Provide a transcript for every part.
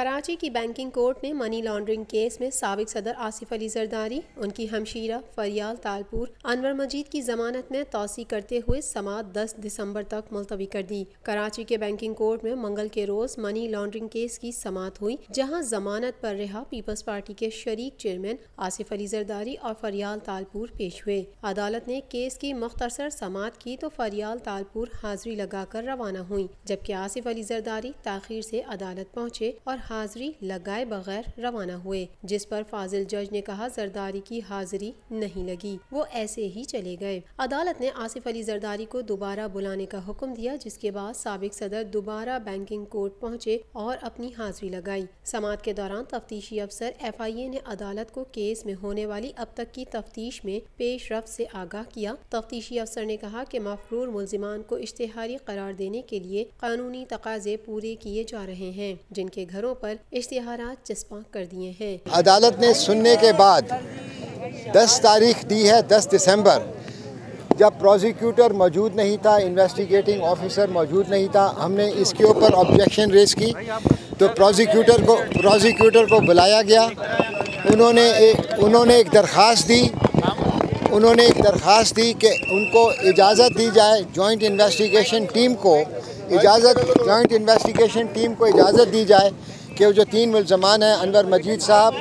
कराची की banking court ने money laundering case में साबिक सदर आसिफ अली जरदारी, उनकी हमशीरा फरियाल तालपुर, अनवर मजीद की जमानत में तौसी करते हुए समाअत 10 दिसंबर तक मुलतवी कर दी। कराची के बैंकिंग कोर्ट में मंगल के रोज मनी लॉन्ड्रिंग केस की समाअत हुई, जहां जमानत पर रिहा पीपल्स पार्टी के शरीक चेयरमैन आसिफ अली जरदारी और फरियाल तालपुर पेश हुए। अदालत ने केस की मुख्तसर समाअत की तो फरियाल तालपुर हाजिरी लगाकर रवाना हुई, जबकि आसिफ अली जरदारी ताखीर से अदालत पहुंचे और हाजिरी लगाए बगैर रवाना हुए, जिस पर फाजिल जज ने कहा जरदारी की हाजिरी नहीं लगी, वो ऐसे ही चले गए। अदालत ने आसिफ अली जरदारी को दोबारा बुलाने का हुक्म दिया, जिसके बाद साबिक सदर दोबारा बैंकिंग कोर्ट पहुंचे और अपनी हाजिरी लगाई। समाअत के दौरान तफ्तीशी अफसर FIA ने अदालत को केस में होने वाली अब तक की तफ्तीश में पेशरफ्त से आगाह किया। तफ्तीशी अफसर ने कहा कि मफरूर मुल्जिमान को इश्तिहारी करार देने के लिए कानूनी तकाजे पूरे किए जा रहे हैं, जिनके घरों पर इश्तिहारात चस्पा कर दिए हैं। अदालत ने सुनने के बाद 10 तारीख दी है, 10 दिसंबर, जब प्रोसिक्यूटर मौजूद नहीं था, इन्वेस्टिगेटिंग ऑफिसर मौजूद नहीं था। हमने इसके ऊपर ऑब्जेक्शन रेज की तो प्रोसिक्यूटर को बुलाया गया। उन्होंने एक दरख्वास्त दी कि उनको इजाज़त दी जाए, जॉइंट इन्वेस्टिगेशन टीम को इजाज़त दी जाए कि वो जो 3 मुल्ज़मान हैं, अनवर मजीद साहब,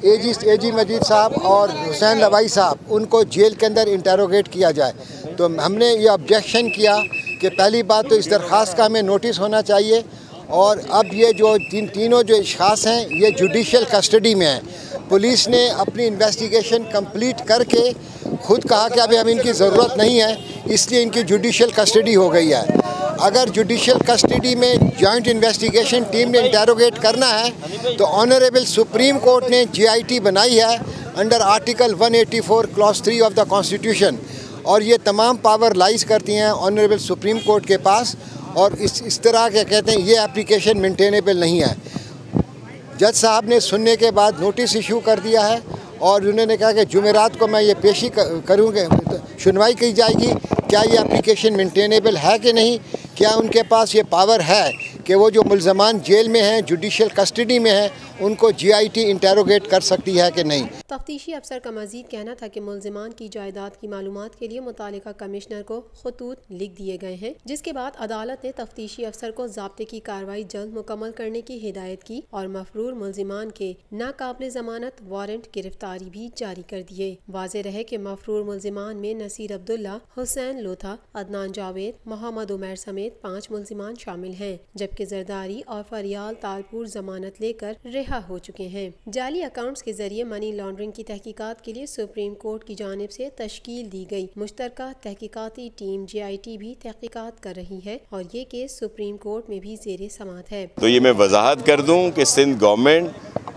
एजी मजीद साहब और हुसैन लवाई साहब, उनको जेल के अंदर इंटरोगेट किया जाए। तो हमने ये ऑब्जेक्शन किया कि पहली बात तो इस दरख्वास्त का हमें नोटिस होना चाहिए, और अब ये जो तीनों जो इश्ख़ास हैं ये जुडिशल कस्टडी में हैं। पुलिस ने अपनी इन्वेस्टिगेशन कंप्लीट करके खुद कहा कि अभी हमें इनकी ज़रूरत नहीं है, इसलिए इनकी जुडिशल कस्टडी हो गई है। अगर जुडिशल कस्टडी में जॉइंट इन्वेस्टिगेशन टीम ने इंटेरोगेट करना है तो ऑनरेबल सुप्रीम कोर्ट ने GIT बनाई है under article 184 clause 3 of the constitution, और ये तमाम पावर लाइज करती हैं ऑनरेबल सुप्रीम कोर्ट के पास, और इस तरह के कहते हैं ये एप्लीकेशन मेंटेनेबल नहीं है। जज साहब ने सुनने के बाद नोटिस इशू कर दिया है और उन्होंने कहा कि जुमेरात को मैं ये पेशी करूँगा, सुनवाई की जाएगी क्या ये एप्लीकेशन मेंटेनेबल है कि नहीं, क्या उनके पास ये पावर है कि वो जो मुल्ज़मान जेल में हैं, जुडिशल कस्टडी में हैं, उनको GIT इंटेरोगेट कर सकती है कि नहीं। तफ्तीशी अफसर का मजीद कहना था कि मुल्ज़िमान की जायदाद की मालूमात के लिए मुतालिका कमिश्नर को खतूत लिख दिए गए हैं, जिसके बाद अदालत ने तफ्तीशी अफसर को ज़ाब्ते की कार्रवाई जल्द मुकम्मल करने की हिदायत की और मफरूर मुल्ज़िमान के नाकाबिल ज़मानत वारंट गिरफ्तारी भी जारी कर दिए। वाज़ेह रहे कि मफरूर मुल्ज़िमान में नसीर अब्दुल्ला, हुसैन लोथा, अदनान जावेद, मोहम्मद उमर समेत 5 मुल्ज़िमान शामिल हैं, जबकि जरदारी और फरियाल तालपुर जमानत लेकर रिहा हो चुके हैं। जाली अकाउंट्स के जरिए मनी लॉन्ड्रिंग की तहकीकात के लिए सुप्रीम कोर्ट की जानिब से तश्कील दी गई मुश्तरका तहकीकाती टीम GIT भी तहकीकात कर रही है और ये केस सुप्रीम कोर्ट में भी ज़ेरे समाअत है। तो ये मैं वजाहत कर दूं कि सिंध गवर्नमेंट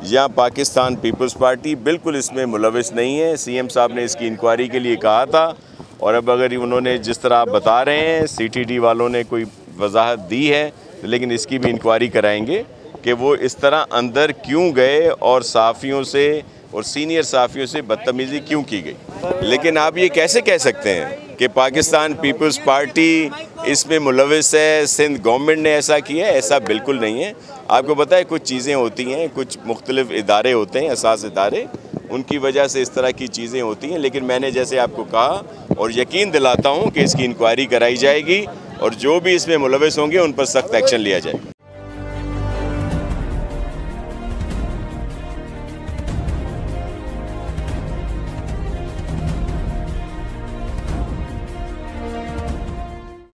या पाकिस्तान पीपल्स पार्टी बिल्कुल इसमें मुलविस नहीं है। CM साहब ने इसकी इंक्वायरी के लिए कहा था, और अब अगर उन्होंने जिस तरह आप बता रहे हैं CTD वालों ने कोई वजाहत दी है, लेकिन इसकी भी इंक्वायरी कराएंगे कि वो इस तरह अंदर क्यों गए और सहाफ़ियों से और सीनियर सहाफ़ियों से बदतमीज़ी क्यों की गई। लेकिन आप ये कैसे कह सकते हैं कि पाकिस्तान पीपल्स पार्टी इसमें मुलविस है, सिंध गवर्नमेंट ने ऐसा किया है? ऐसा बिल्कुल नहीं है। आपको पता है कुछ चीज़ें होती हैं, कुछ मुख्तलिफ इदारे होते हैं, असास इदारे, उनकी वजह से इस तरह की चीज़ें होती हैं। लेकिन मैंने जैसे आपको कहा और यकीन दिलाता हूँ कि इसकी इंक्वायरी कराई जाएगी और जो भी इसमें मुलविस होंगे उन पर सख्त एक्शन लिया जाएगा।